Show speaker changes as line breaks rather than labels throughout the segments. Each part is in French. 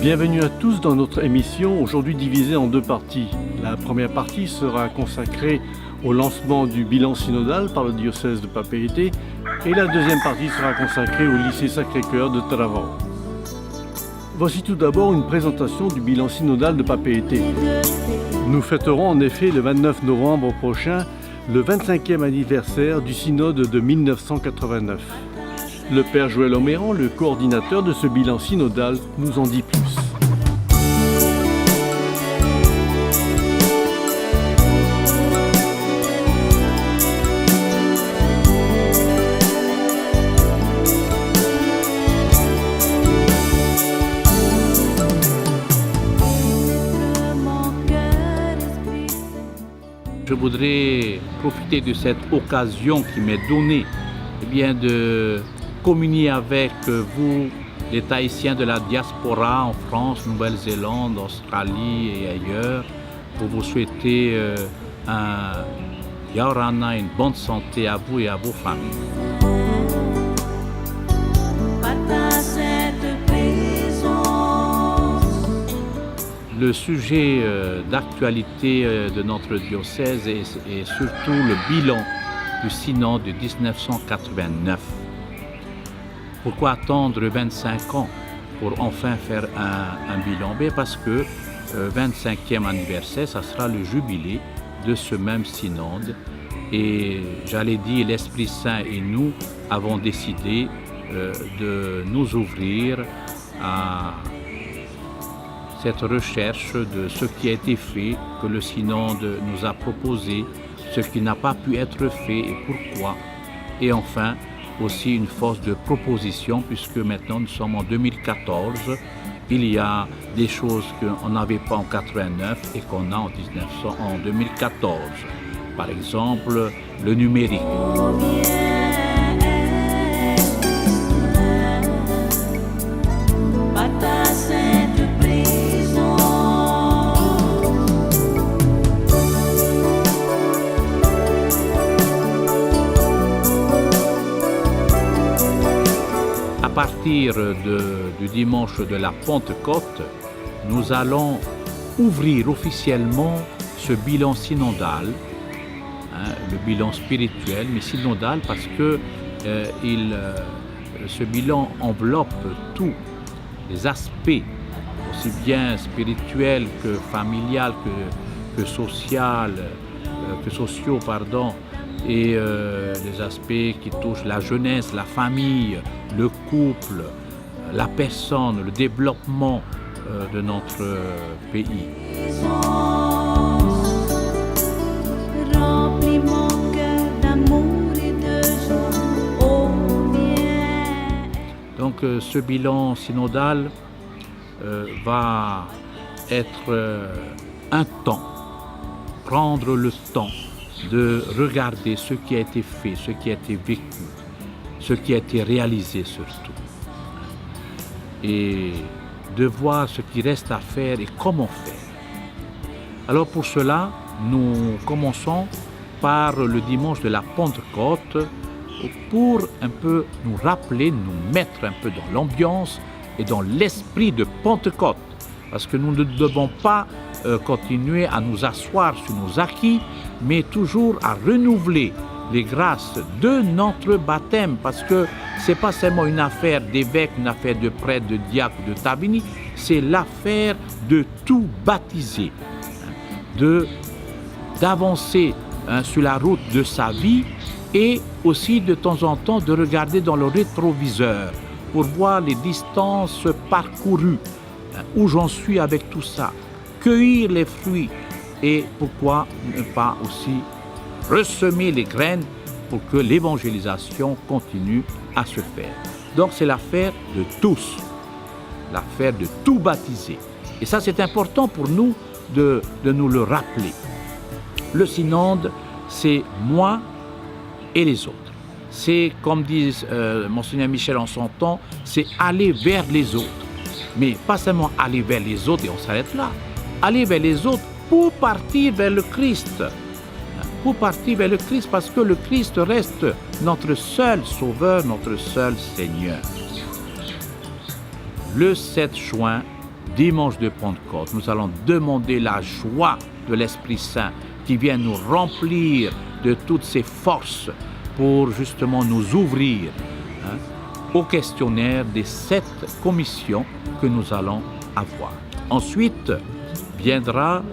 Bienvenue à tous dans notre émission, aujourd'hui divisée en deux parties. La première partie sera consacrée au lancement du bilan synodal par le diocèse de Papeete et la deuxième partie sera consacrée au lycée Sacré-Cœur de Taravao. Voici tout d'abord une présentation du bilan synodal de Papeete. Nous fêterons en effet le 29 novembre prochain le 25e anniversaire du synode de 1989. Le Père Joël Oméran, le coordinateur de ce bilan synodal, nous en dit plus.
Je voudrais profiter de cette occasion qui m'est donnée de communier avec vous, les Tahitiens de la diaspora en France, Nouvelle-Zélande, Australie et ailleurs, pour vous souhaiter un Yaorana, une bonne santé à vous et à vos familles. Le sujet d'actualité de notre diocèse est surtout le bilan du synode de 1989. Pourquoi attendre 25 ans pour enfin faire un bilan? Parce que 25e anniversaire, ça sera le jubilé de ce même synode. Et j'allais dire, l'Esprit Saint et nous avons décidé de nous ouvrir à cette recherche de ce qui a été fait, que le synode nous a proposé, ce qui n'a pas pu être fait et pourquoi. Et enfin, aussi une force de proposition, puisque maintenant nous sommes en 2014, il y a des choses qu'on n'avait pas en 89 et qu'on a en 2014. Par exemple, le numérique. À partir du dimanche de la Pentecôte, nous allons ouvrir officiellement ce bilan synodal, le bilan spirituel, mais synodal parce que ce bilan enveloppe tous les aspects, aussi bien spirituels que familial, que social, que sociaux, et les aspects qui touchent la jeunesse, la famille, le couple, la personne, le développement de notre pays. Donc ce bilan synodal va être un temps, prendre le temps de regarder ce qui a été fait, ce qui a été vécu, ce qui a été réalisé surtout. Et de voir ce qui reste à faire et comment faire. Alors pour cela, nous commençons par le dimanche de la Pentecôte pour un peu nous rappeler, nous mettre un peu dans l'ambiance et dans l'esprit de Pentecôte. Parce que nous ne devons pas continuer à nous asseoir sur nos acquis, mais toujours à renouveler les grâces de notre baptême, parce que ce n'est pas seulement une affaire d'évêque, une affaire de prêtre, de diacre, de tabini, c'est l'affaire de tout baptiser, d'avancer sur la route de sa vie et aussi de temps en temps de regarder dans le rétroviseur pour voir les distances parcourues, où j'en suis avec tout ça, cueillir les fruits et pourquoi ne pas aussi ressemer les graines pour que l'évangélisation continue à se faire. Donc c'est l'affaire de tous, l'affaire de tout baptiser. Et ça c'est important pour nous de nous le rappeler. Le synode, c'est moi et les autres. C'est, comme dit Monseigneur Michel en son temps, c'est aller vers les autres. Mais pas seulement aller vers les autres et on s'arrête là. Aller vers les autres pour partir vers le Christ. Pour partir vers le Christ, parce que le Christ reste notre seul Sauveur, notre seul Seigneur. Le 7 juin dimanche de Pentecôte, nous allons demander la joie de l'Esprit Saint qui vient nous remplir de toutes ses forces pour justement nous ouvrir au questionnaire des 7 commissions que nous allons avoir. Ensuite, viendra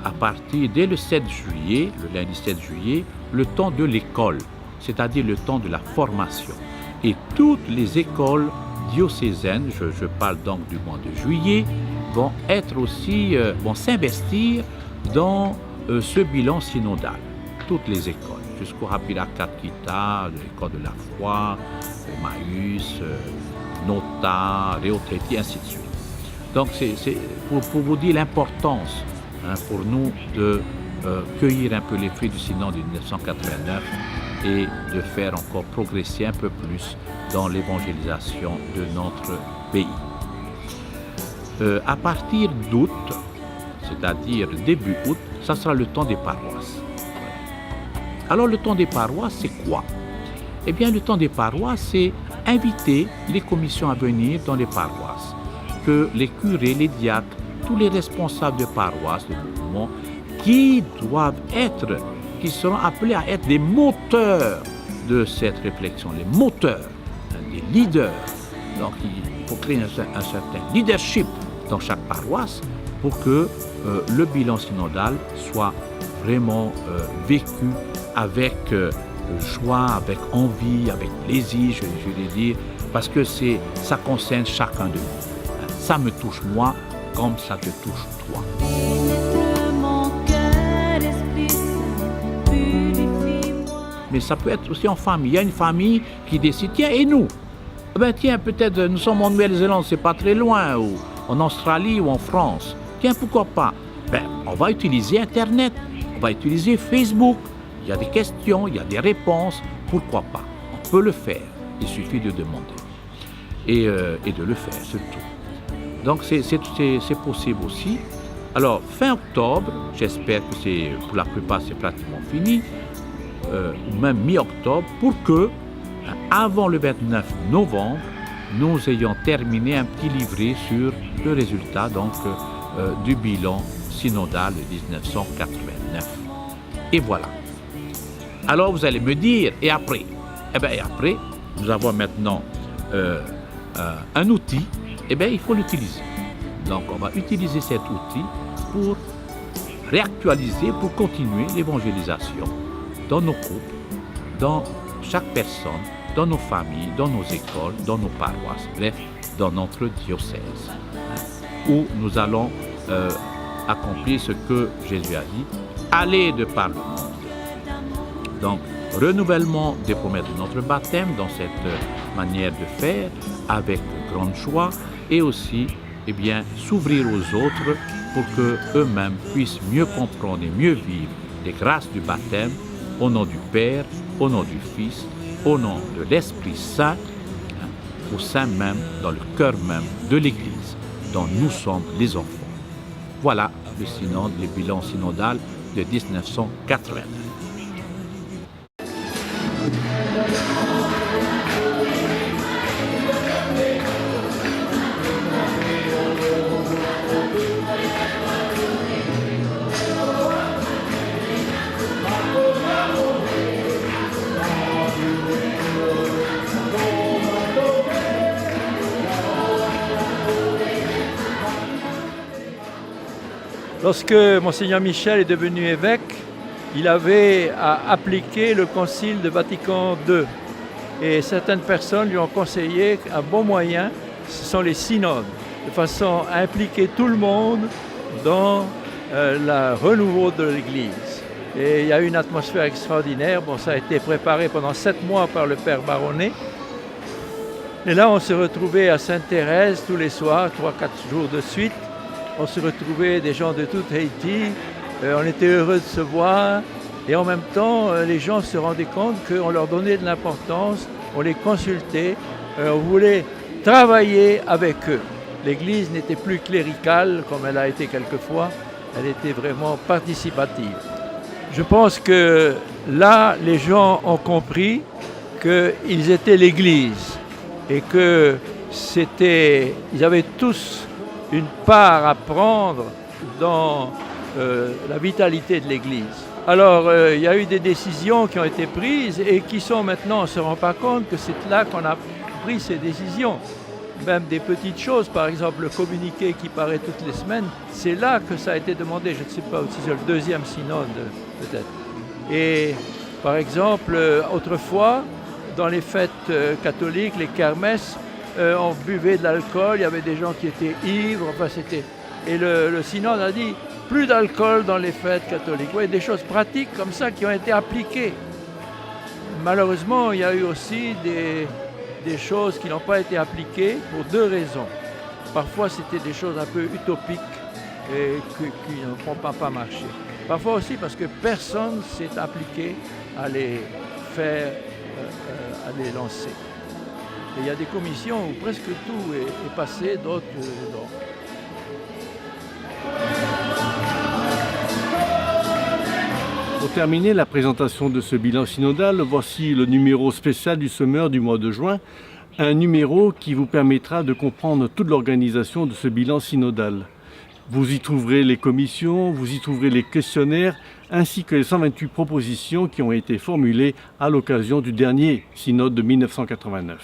à partir dès le 7 juillet, le lundi 7 juillet, le temps de l'école, c'est-à-dire le temps de la formation. Et toutes les écoles diocésaines, je parle donc du mois de juillet, vont être aussi, vont s'investir dans ce bilan synodal. Toutes les écoles, jusqu'au Rabbi Akakita, l'école de la foi, Emmaüs, Nota, Reotreti, ainsi de suite. Donc c'est pour vous dire l'importance pour nous de cueillir un peu les fruits du synode de 1989 et de faire encore progresser un peu plus dans l'évangélisation de notre pays. À partir d'août, c'est-à-dire début août, ça sera le temps des paroisses. Alors le temps des paroisses, c'est quoi? Eh bien, le temps des paroisses, c'est inviter les commissions à venir dans les paroisses, que les curés, les diacres, tous les responsables de paroisses, de mouvements, qui seront appelés à être des moteurs de cette réflexion, les moteurs, des leaders. Donc, il faut créer un certain leadership dans chaque paroisse pour que le bilan synodal soit vraiment vécu avec joie, avec envie, avec plaisir, je vais dire, parce que ça concerne chacun de nous. Ça me touche moi comme ça te touche toi. Mais ça peut être aussi en famille. Il y a une famille qui décide, tiens, et nous? Ben tiens, peut-être nous sommes en Nouvelle-Zélande, c'est pas très loin, ou en Australie ou en France. Tiens, pourquoi pas? Ben, on va utiliser Internet, on va utiliser Facebook. Il y a des questions, il y a des réponses. Pourquoi pas? On peut le faire. Il suffit de demander. Et de le faire, surtout. Donc, c'est possible aussi. Alors, fin octobre, j'espère que pour la plupart, c'est pratiquement fini, ou même mi-octobre, pour que, avant le 29 novembre, nous ayons terminé un petit livret sur le résultat donc, du bilan synodal de 1989. Et voilà. Alors vous allez me dire, et après? Eh bien, et après, nous avons maintenant un outil, eh bien, il faut l'utiliser. Donc, on va utiliser cet outil pour réactualiser, pour continuer l'évangélisation dans nos groupes, dans chaque personne, dans nos familles, dans nos écoles, dans nos paroisses, bref, dans notre diocèse, où nous allons accomplir ce que Jésus a dit, aller de par le monde. Donc, renouvellement des promesses de notre baptême dans cette manière de faire, avec grande joie, et aussi, eh bien, s'ouvrir aux autres pour qu'eux-mêmes puissent mieux comprendre et mieux vivre les grâces du baptême, au nom du Père, au nom du Fils, au nom de l'Esprit Saint, au sein même, dans le cœur même de l'Église, dont nous sommes les enfants. Voilà le synode, le bilan synodal de 1989.
Lorsque Monseigneur Michel est devenu évêque, il avait à appliquer le Concile de Vatican II. Et certaines personnes lui ont conseillé qu'un bon moyen, ce sont les synodes, de façon à impliquer tout le monde dans le renouveau de l'Église. Et il y a eu une atmosphère extraordinaire. Bon, ça a été préparé pendant 7 mois par le Père Baronnet. Et là, on se retrouvait à Sainte-Thérèse tous les soirs, 3-4 jours de suite. On se retrouvait des gens de toute Haïti, on était heureux de se voir et en même temps les gens se rendaient compte qu'on leur donnait de l'importance, on les consultait, on voulait travailler avec eux. L'Église n'était plus cléricale comme elle a été quelquefois, elle était vraiment participative. Je pense que là, les gens ont compris qu'ils étaient l'Église et qu'ils avaient tous une part à prendre dans la vitalité de l'Église. Alors, il y a eu des décisions qui ont été prises et qui sont maintenant, on ne se rend pas compte que c'est là qu'on a pris ces décisions. Même des petites choses, par exemple le communiqué qui paraît toutes les semaines, c'est là que ça a été demandé. Je ne sais pas si c'est le deuxième synode, peut-être. Et par exemple, autrefois, dans les fêtes catholiques, les kermesses, on buvait de l'alcool, il y avait des gens qui étaient ivres, enfin c'était... Et le synode a dit, plus d'alcool dans les fêtes catholiques. Oui, des choses pratiques comme ça qui ont été appliquées. Malheureusement, il y a eu aussi des choses qui n'ont pas été appliquées pour deux raisons. Parfois, c'était des choses un peu utopiques et qui ne vont pas marcher. Parfois aussi parce que personne s'est appliqué à les faire, à les lancer. Et il y a des commissions où presque tout est passé, d'autres non.
Pour terminer la présentation de ce bilan synodal, voici le numéro spécial du Semeur du mois de juin, un numéro qui vous permettra de comprendre toute l'organisation de ce bilan synodal. Vous y trouverez les commissions, vous y trouverez les questionnaires, ainsi que les 128 propositions qui ont été formulées à l'occasion du dernier synode de 1989.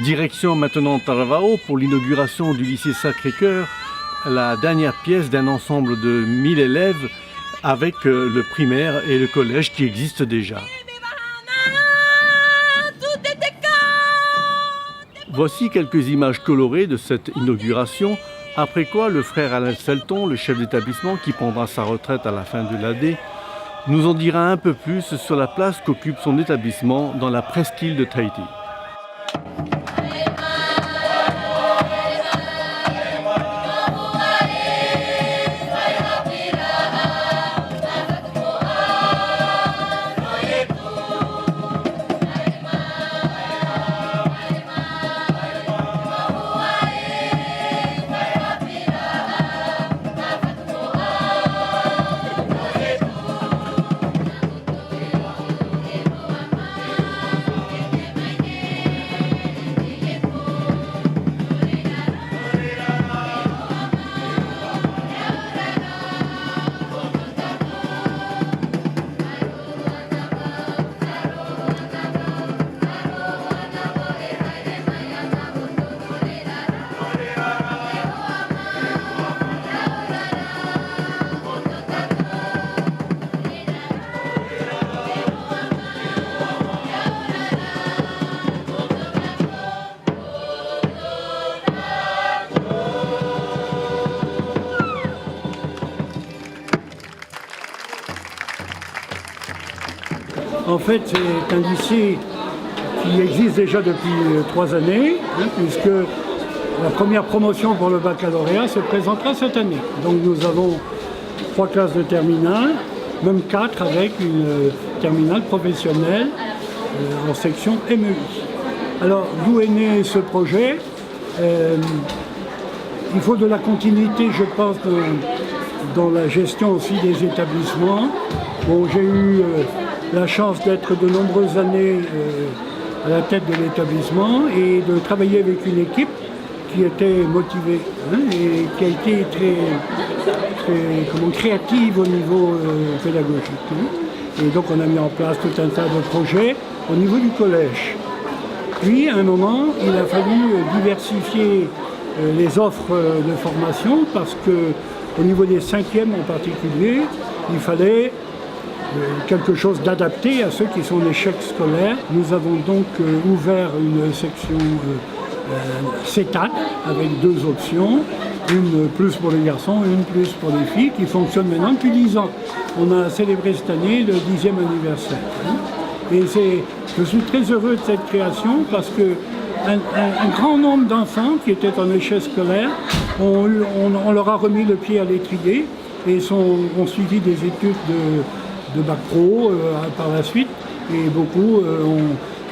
Direction maintenant Taravao pour l'inauguration du lycée Sacré-Cœur, la dernière pièce d'un ensemble de 1000 élèves avec le primaire et le collège qui existent déjà. Voici quelques images colorées de cette inauguration, après quoi le frère Alain Selton, le chef d'établissement qui prendra sa retraite à la fin de l'année, nous en dira un peu plus sur la place qu'occupe son établissement dans la presqu'île de Tahiti.
En fait, c'est un lycée qui existe déjà depuis 3 années, puisque la première promotion pour le baccalauréat se présentera cette année. Donc nous avons 3 classes de terminale, même 4 avec une terminale professionnelle en section MEI. Alors, d'où est né ce projet? Il faut de la continuité, je pense, dans la gestion aussi des établissements. Bon, j'ai eu la chance d'être de nombreuses années à la tête de l'établissement et de travailler avec une équipe qui était motivée et qui a été très créative au niveau pédagogique. Et donc on a mis en place tout un tas de projets au niveau du collège. Puis à un moment, il a fallu diversifier les offres de formation parce que au niveau des 5e en particulier, il fallait quelque chose d'adapté à ceux qui sont en échec scolaire. Nous avons donc ouvert une section CETAD avec 2 options, une plus pour les garçons et une plus pour les filles, qui fonctionne maintenant depuis 10 ans. On a célébré cette année le 10e anniversaire. Et je suis très heureux de cette création parce que un grand nombre d'enfants qui étaient en échec scolaire, on leur a remis le pied à l'étrier et ont suivi des études de bac pro par la suite, et beaucoup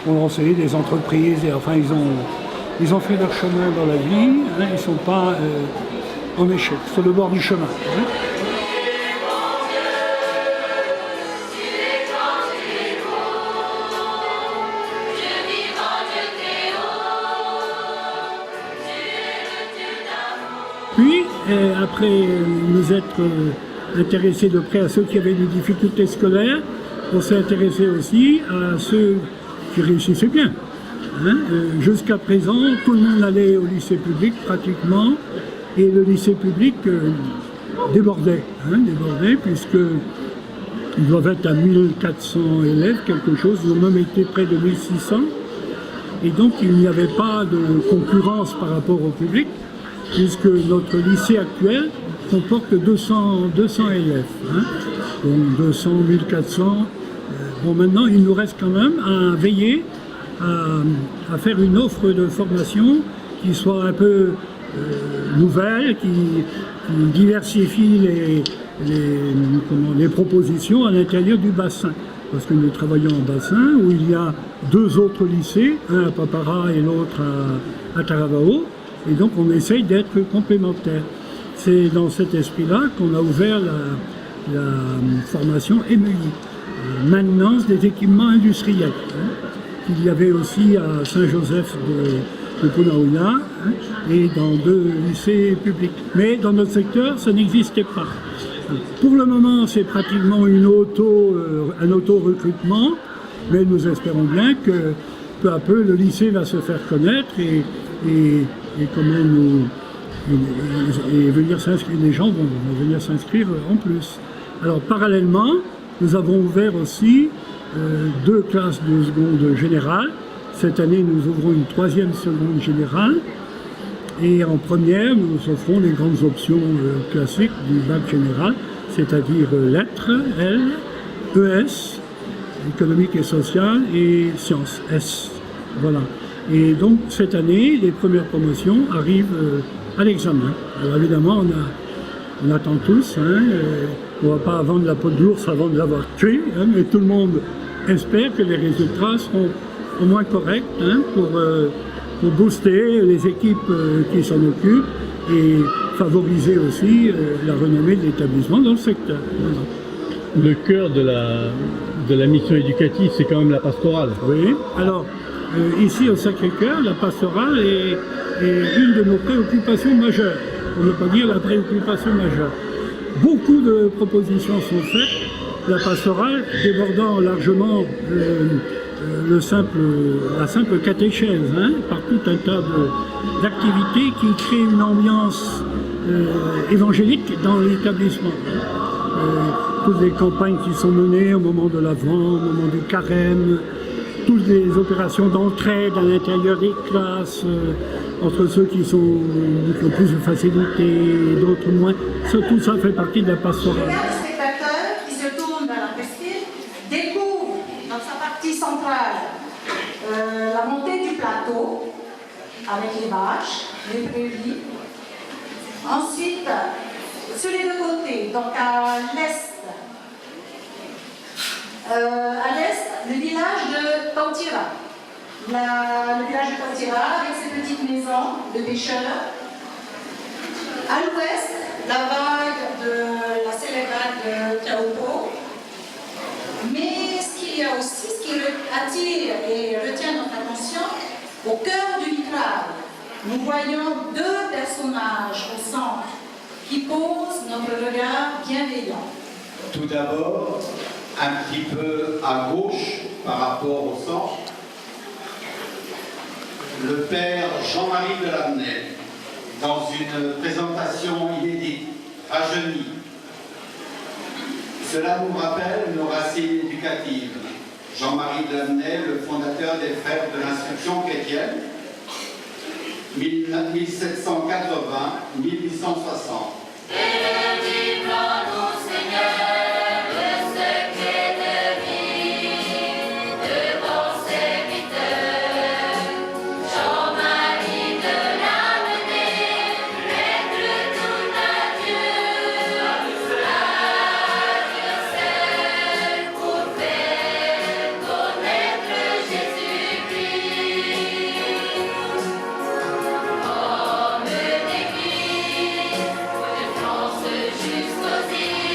ont lancé des entreprises, et enfin ils ont fait leur chemin dans la vie, ils ne sont pas en échec, sur le bord du chemin. après nous être intéressés de près à ceux qui avaient des difficultés scolaires, on s'est intéressé aussi à ceux qui réussissaient bien. Hein. Jusqu'à présent, tout le monde allait au lycée public pratiquement, et le lycée public débordait, puisque ils doivent être à 1400 élèves, quelque chose, ils ont même été près de 1600, et donc il n'y avait pas de concurrence par rapport au public, puisque notre lycée actuel comporte 200 élèves, hein. Donc 200, 1400. Bon, maintenant, il nous reste quand même à veiller à faire une offre de formation qui soit un peu nouvelle, qui diversifie les propositions à l'intérieur du bassin. Parce que nous travaillons en bassin où il y a 2 autres lycées, un à Papara et l'autre à Taravao, et donc on essaye d'être complémentaires. C'est dans cet esprit-là qu'on a ouvert la formation EMUI, maintenance des équipements industriels. Il y avait aussi à Saint-Joseph de Punaouia, et dans 2 lycées publics. Mais dans notre secteur, ça n'existait pas. Pour le moment, c'est pratiquement un auto-recrutement, mais nous espérons bien que peu à peu, le lycée va se faire connaître et venir s'inscrire. Les gens vont venir s'inscrire en plus. Alors, parallèlement, nous avons ouvert aussi 2 classes de seconde générale. Cette année, nous ouvrons une 3e seconde générale. Et en première, nous offrons les grandes options classiques du bac général, c'est-à-dire lettres, L, ES, économique et social, et sciences, S. Voilà. Et donc, cette année, les premières promotions arrivent à l'examen. Alors évidemment, on attend tous. On ne va pas vendre la peau de l'ours avant de l'avoir tué, mais tout le monde espère que les résultats seront au moins corrects pour booster les équipes qui s'en occupent et favoriser aussi la renommée de l'établissement dans le secteur.
Le cœur de la mission éducative, c'est quand même la pastorale.
Oui, alors ici au Sacré-Cœur, la pastorale est une de nos préoccupations majeures, pour ne pas dire la préoccupation majeure. Beaucoup de propositions sont faites, la pastorale débordant largement la simple catéchèse, par tout un tas d'activités qui créent une ambiance évangélique dans l'établissement. Toutes les campagnes qui sont menées au moment de l'Avent, au moment du carême, toutes les opérations d'entraide à l'intérieur des classes, entre ceux qui ont plus de facilité et d'autres moins. Tout ça fait partie de la pastorale.
Les spectateurs qui se tournent vers la presqu'île découvrent dans sa partie centrale la montée du plateau avec les vaches, les prairies. Ensuite, sur les 2 côtés, donc à l'est, le village de Tautira. Le village de Tautira avec ses petites maisons de pêcheurs. À l'ouest, la vague de la célèbre vague de Taupo. Mais ce qu'il y a aussi, ce qui attire et retient notre attention, au cœur du vitrail, nous voyons 2 personnages au centre qui posent notre regard bienveillant.
Tout d'abord, un petit peu à gauche par rapport au centre, le père Jean-Marie Delaney, dans une présentation inédite, rajeuni. Cela nous rappelle nos racines éducatives. Jean-Marie Delaney, le fondateur des Frères de l'Instruction chrétienne, 1780-1860.
Jusqu'aux îles.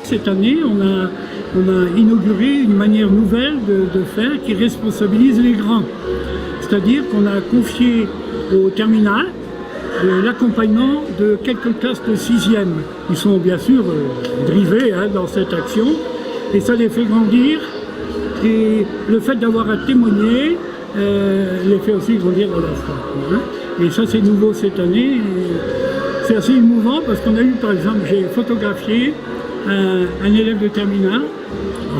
cette année, on a inauguré une manière nouvelle de faire qui responsabilise les grands. C'est-à-dire qu'on a confié au terminal l'accompagnement de quelques classes de 6e. Ils sont bien sûr drivés dans cette action et ça les fait grandir. Et le fait d'avoir à témoigner les fait aussi grandir dans leur foi. Et ça c'est nouveau cette année. C'est assez émouvant parce qu'on a eu par exemple, j'ai photographié un élève de terminale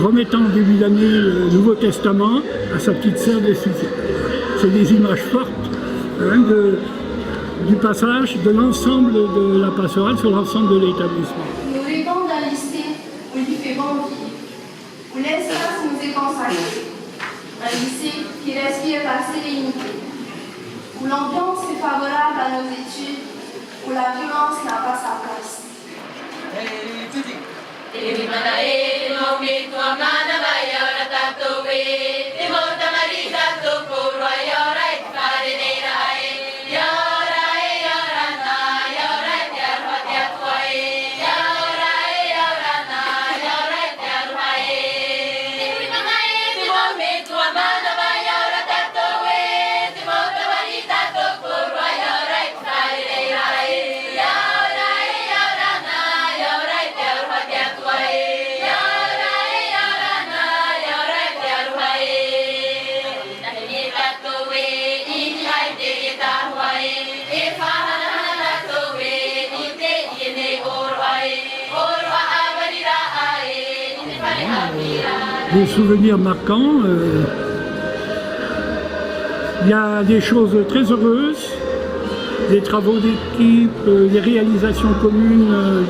remettant en début d'année le Nouveau Testament à sa petite sœur de 6e. C'est des images fortes du passage de l'ensemble de la pastorale sur l'ensemble de l'établissement.
Nous rêvons d'un lycée où il fait bon vivre, où l'espace nous est consacré, un lycée qui respire la sérénité, où l'ambiance est favorable à nos études, où la violence n'a pas sa place.
Des souvenirs marquants, il y a des choses très heureuses, des travaux d'équipe, des réalisations communes,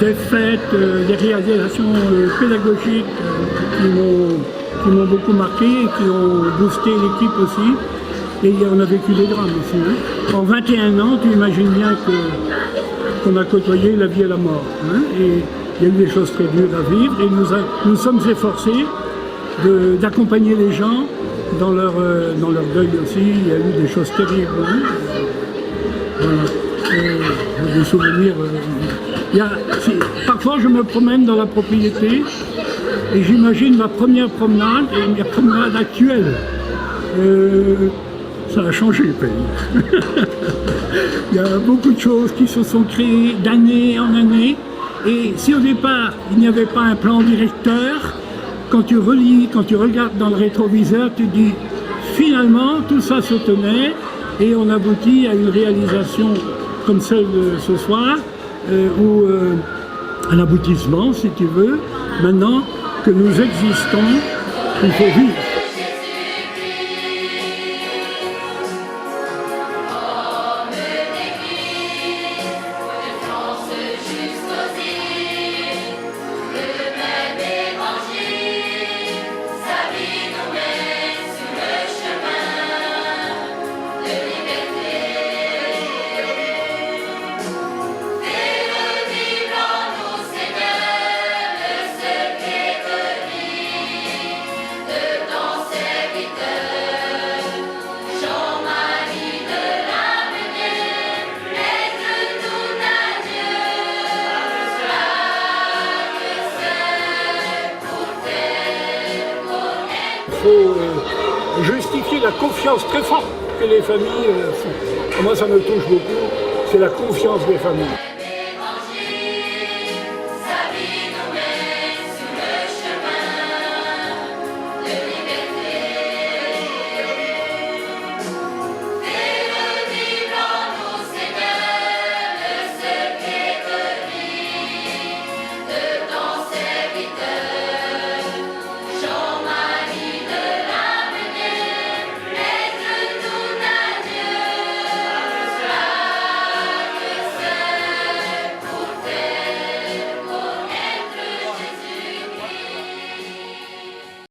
des fêtes, des réalisations pédagogiques qui m'ont beaucoup marqué et qui ont boosté l'équipe aussi. Et on a vécu des drames aussi. En 21 ans, tu imagines bien qu'on a côtoyé la vie et la mort. Et il y a eu des choses très dures à vivre et nous sommes efforcés d'accompagner les gens dans leur deuil aussi. Il y a eu des choses terribles. Voilà. Des souvenirs. Parfois, je me promène dans la propriété et j'imagine ma première promenade et ma promenade actuelle. Ça a changé le pays. Il y a beaucoup de choses qui se sont créées d'année en année. Et si au départ, il n'y avait pas un plan directeur, quand tu relis, quand tu regardes dans le rétroviseur, tu dis finalement tout ça se tenait et on aboutit à une réalisation comme celle de ce soir, ou un aboutissement si tu veux. Maintenant que nous existons, il faut vivre. Il faut justifier la confiance très forte que les familles font. Moi, ça me touche beaucoup, c'est la confiance des familles.